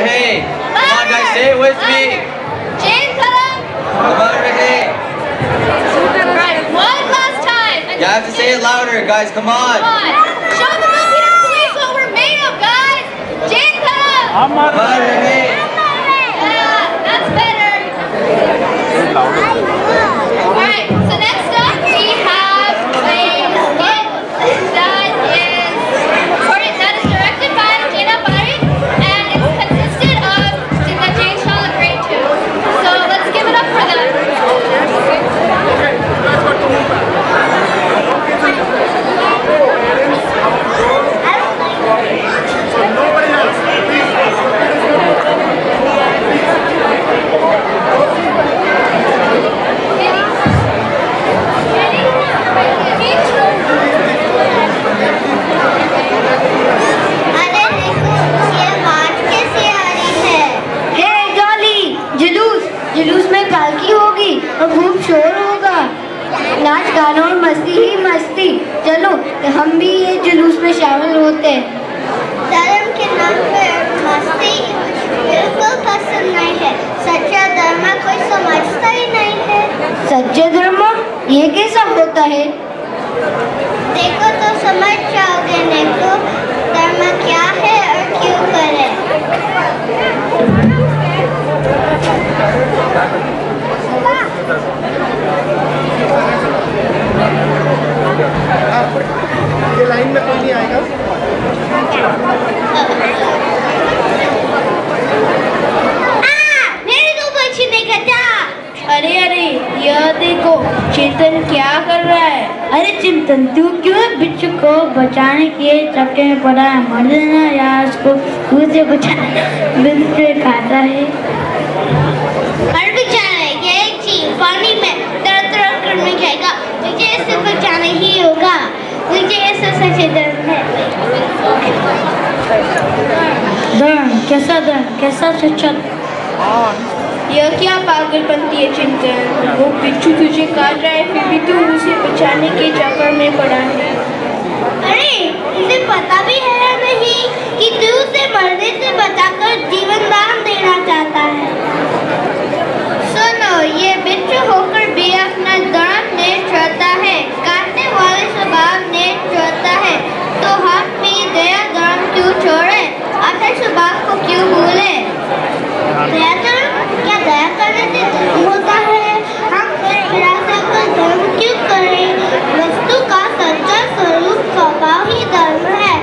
रहे. Come on guys, say it with me. Jain Dharam. Abar rahe. Right, one last time. You have to say it louder, guys. Come on. Come on. Show the Filipino police what we're made of, guys. Jain Dharam. Abar rahe. Yeah, that's better. Alright, so next up we have a skit that is directed by Gina Parik and it's consisted of the Jane Charlotte Grade 2. So let's give it up for them. अरे देखो ये बात कैसी आ रही है। हे jolly, जुलूस में पालकी होगी और खूब शोर होगा, नाच गाना और मस्ती ही मस्ती। चलो हम भी ये जुलूस में शामिल होते हैं। धर्म के नाम पर मस्ती बिल्कुल पसंद नहीं है। सच्चा धर्म कोई समझता ही नहीं है। सच्चा धर्म ये कैसा होता है? देखो तो समझ जाओगे। देखो धर्म क्या है और क्यों करें। ये लाइन में कोई नहीं आएगा। मेरे दो बच्चे देखा था। अरे यह देखो चिंतन क्या कर रहा है। अरे चिंतन तू क्यों बिच्छू को बचाने के चक्कर में पड़ा है? मर देना यार उसको, तुझे बचाना बिल्कुल खाता है। मर बेचारा ये चीज पानी में तरह करने जाएगा। मुझे इसे बचाना ही होगा। मुझे ऐसा सच्चे धर्म है। धर्म कैसा सच्चा? यह क्या पागलपंती है चिंतन। वो बिच्छू तुझे काट रहा है फिर भी तू उसे बचाने के चक्कर में पड़ा है। अरे इसे पता भी है नहीं कि तू उसे मरने से बचाकर जीवन दान देना चाहता है। सुनो, ये बिच्छू होकर भी अपना धर्म नहीं छोड़ता है, काटने वाले स्वभाव नहीं छोड़ता है, तो हम भी दया धर्म क्यों छोड़े, अपने स्वभाव को क्यों भूले? दया धर्म? क्या दया करने से धर्म होता है? हम इस विरासत का धर्म क्यों करें? वस्तु का सच्चा स्वरूप स्वभाव ही धर्म है।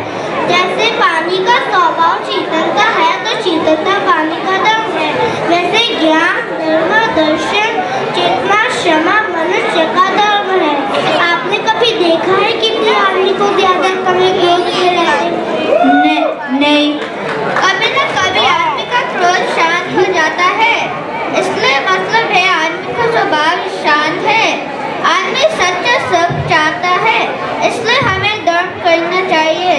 जैसे पानी का स्वभाव शीतल का है तो शीतलता पानी का धर्म है। वैसे ज्ञान, धर्म, दर्शन, चेतना, क्षमा मनुष्य का धर्म है। आपने कभी देखा है किसी आदमी को ज्यादा कभी क्रोध रहते? नहीं। कभी न कभी आदमी का क्रोध शांत हो जाता है। इसलिए मतलब है आदमी का स्वभाव शांत है। आदमी सच्चा सुख चाहता है, इसलिए हमें धर्म करना चाहिए।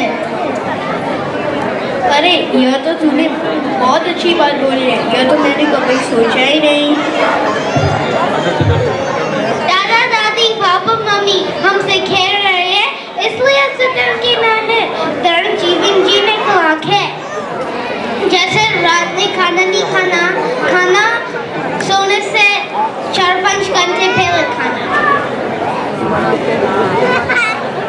अरे यह तो तूने बहुत अच्छी बात बोली है। यह तो मैंने कभी सोचा ही नहीं। दादा दादी पापा मम्मी हमसे खेल रहे हैं, इसलिए ऐसे धर्म की ना है। धर्म जीवन जीने को हक है। जैसे रात में खाना नहीं खाना सोने से 4-5 घंटे पहले खाना।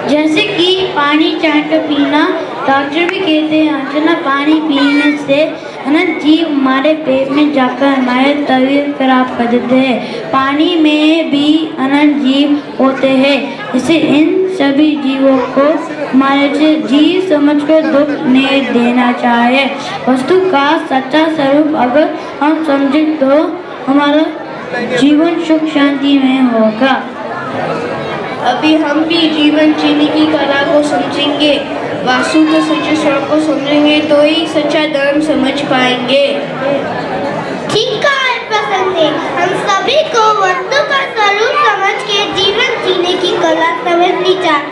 जैसे कि पानी चाहकर पीना। डॉक्टर भी कहते हैं जना पानी पीने से अनंत जीव हमारे पेट में जाकर हमारे तबीयत खराब कर देते हैं। पानी में भी अनंत जीव होते हैं, इसे इन सभी जीवों को हमारे से जीव समझकर दुख नहीं देना चाहिए। वस्तु का सच्चा स्वरूप अगर हम समझें तो हमारा जीवन सुख शांति में होगा। अभी हम भी जीवन जीने की कला को समझेंगे, वास्तु के सच्चे स्वरूप को समझेंगे तो ही सच्चा धर्म समझ पाएंगे। ठीक है पसंद है। हम सभी को वस्तु का स्वरूप समझ के जीवन जीने की कला समझनी चाहिए।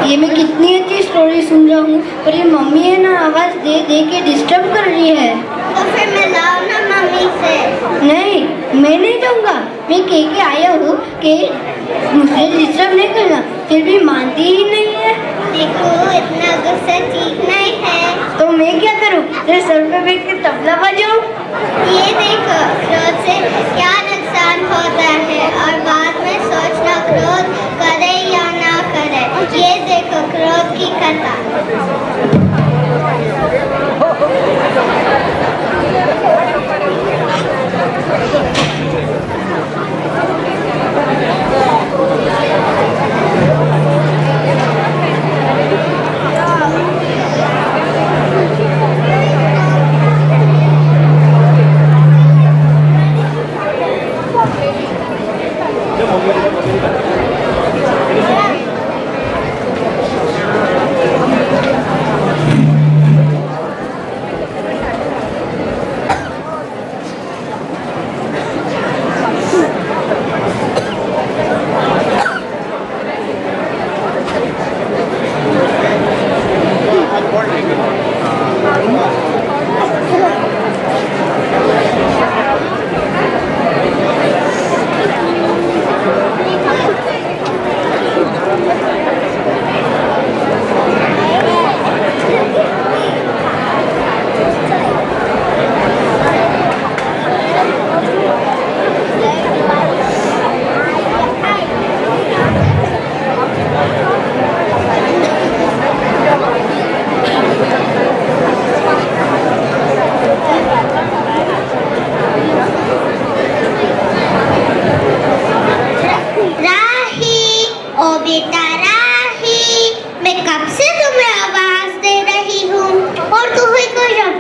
ये मैं कितनी अच्छी स्टोरी सुन रहा हूँ, पर ये मम्मी है ना आवाज़ दे दे के डिस्टर्ब कर रही है। तो फिर मैं लाओ ना मम्मी से। नहीं, मैं नहीं दूंगा। मैं कह के आया हूँ कि मुझे डिस्टर्ब नहीं करना, फिर भी मानती ही नहीं है। देखो, इतना गुस्सा ठीक नहीं है। तो मैं क्या करूँ? तेरे सर पे बैठ के तबला बजाऊं? ये देखो, क्रोध से क्या नुकसान होता है और बाद में सोचना क्रोध करे या ना करे। ये देखो क्रोध की कथा।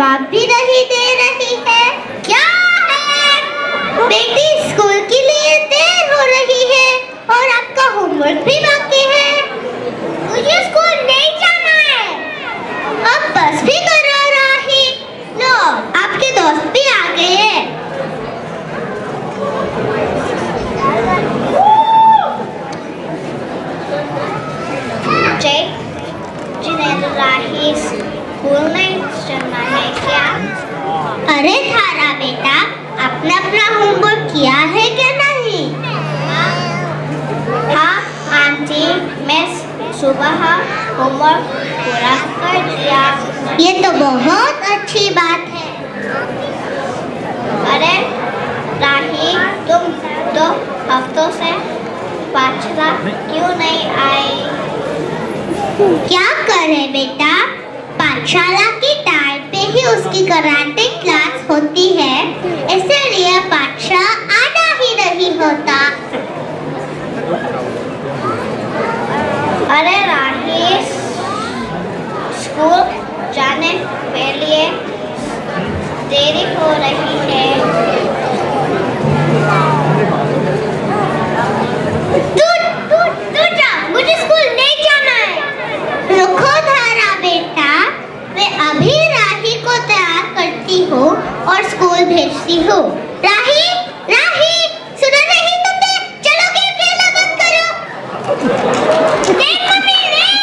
जवाब भी नहीं दे रही है। क्या है? बेटी, स्कूल के लिए देर हो रही है और आपका होमवर्क भी बाकी है। मुझे स्कूल नहीं जाना है। अब बस भी करो राही। लो, आपके दोस्त भी आ गए हैं। जिन्हें राही स्कूल नहीं चलना है क्या? अरे थारा बेटा, आपने अपना होमवर्क किया है क्या नहीं? हाँ आंटी, मैं सुबह होमवर्क पूरा कर दिया। ये तो बहुत अच्छी बात है। अरे राही, तुम 2 हफ्तों से पाठशाला क्यों नहीं आई? क्या करे बेटा, पाठशाला की टाइम पे ही उसकी कराटे क्लास होती है, इसलिए पाठशाला आना ही नहीं होता। अरे राही, स्कूल जाने के लिए देरी हो रही है। तू जा, मुझे स्कूल नहीं जाना है। रुको धारा बेटा, मैं अभी राही को तैयार करती हूँ और स्कूल भेजती हूँ। राही, राही, सुनो नहीं तुमने? चलो गेम खेलना बंद करो। नहीं मम्मी, नहीं।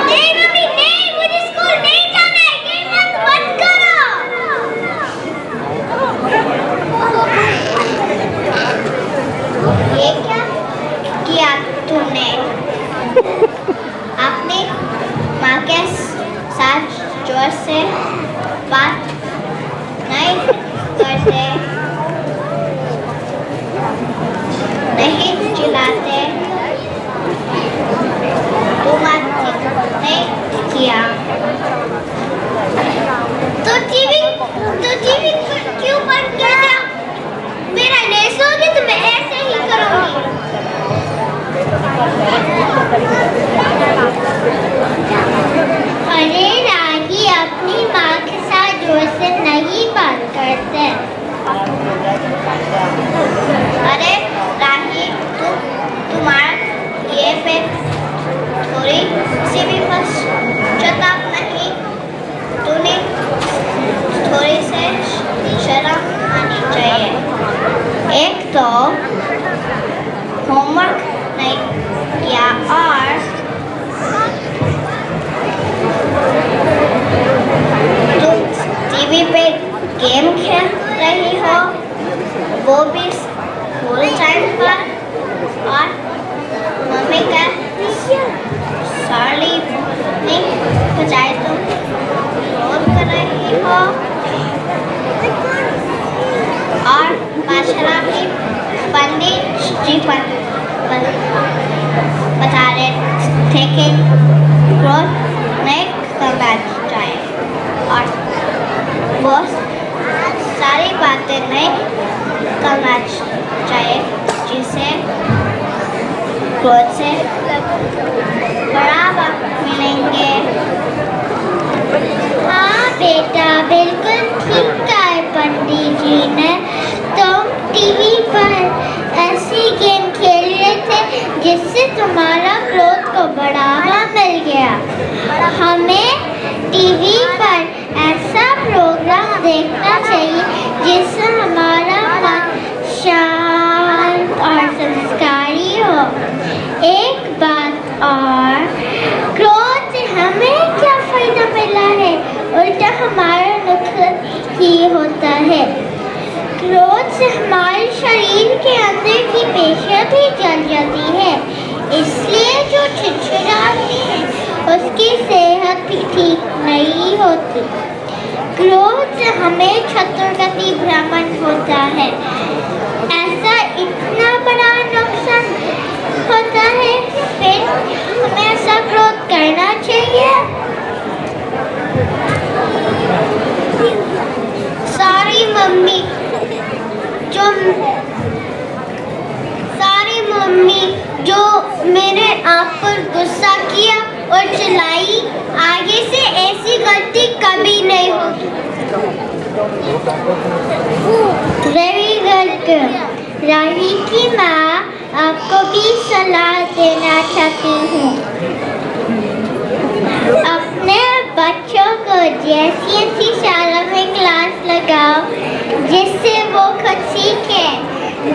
नहीं मम्मी, नहीं, मुझे स्कूल नहीं जाना है। गेम बंद करो। ये क्या किया तूने? आपने माँ के साथ जोर से बात नहीं करते, नहीं चिल्लाते, तुमने नहीं किया तो टीवी क्यों बंद कर दिया? मेरा नहीं सोगी तो मैं ऐसे ही करूँगी। अरे राही, अपनी माँ के साथ जोर से नहीं बात करते। अरे राही, तुम्हारा ये पे थोड़ी सी भी पश्चाताप नहीं? तूने थोड़ी से शर्म आनी चाहिए। एक तो होमवर्क नहीं किया टीवी पर ऐसा प्रोग्राम देखना चाहिए जिससे हमारा मन शांत और संस्कारी हो। एक बात और, क्रोध से हमें क्या फायदा मिला है? उल्टा हमारा नुकसान ही होता है। क्रोध से हमारे शरीर के अंदर की पेशियां भी जल जाती है, इसलिए जो चिड़चिड़ाती है उसकी सेहत भी ठीक नहीं होती। क्रोध से हमें छत्रगति भ्रमण होता है, ऐसा इतना बड़ा नुकसान होता है, फिर हमें ऐसा क्रोध करना चाहिए? सॉरी मम्मी जो मैंने आप पर गुस्सा किया और चिल्लाई, आगे से ऐसी गलती कभी नहीं होगी। Very good. राही की माँ आपको भी सलाह देना चाहती हूँ। अपने बच्चों को जैसी शाला में क्लास लगाओ जिससे वो खुद सीखे,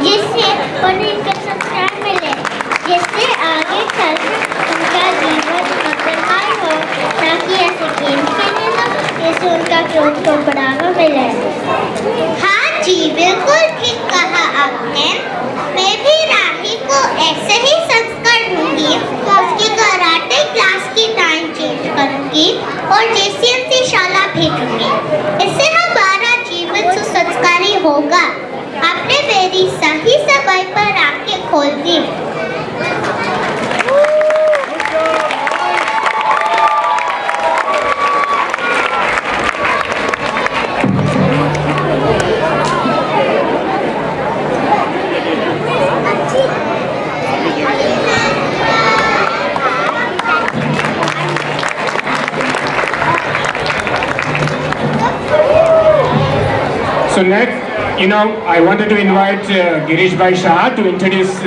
जिससे उन्हें कुछ संस्कार मिले, जिससे आगे चल उनका जीवन मधुरमय हो, ताकि ऐसे गेम खेलने दो जिससे उनका क्रोध को बढ़ावा मिले। हाँ जी, बिल्कुल ठीक कहा आपने। मैं भी राही को ऐसे ही संस्कार दूंगी, उसकी कराटे क्लास की टाइम चेंज करूंगी और जेसीएमसी शाला भेजूंगी। इससे हमारा जीवन सुसंस्कारी होगा। आपने मेरी सही समय पर आंखें खोल दी। So next, I wanted to invite Girish Bhai Shah to introduce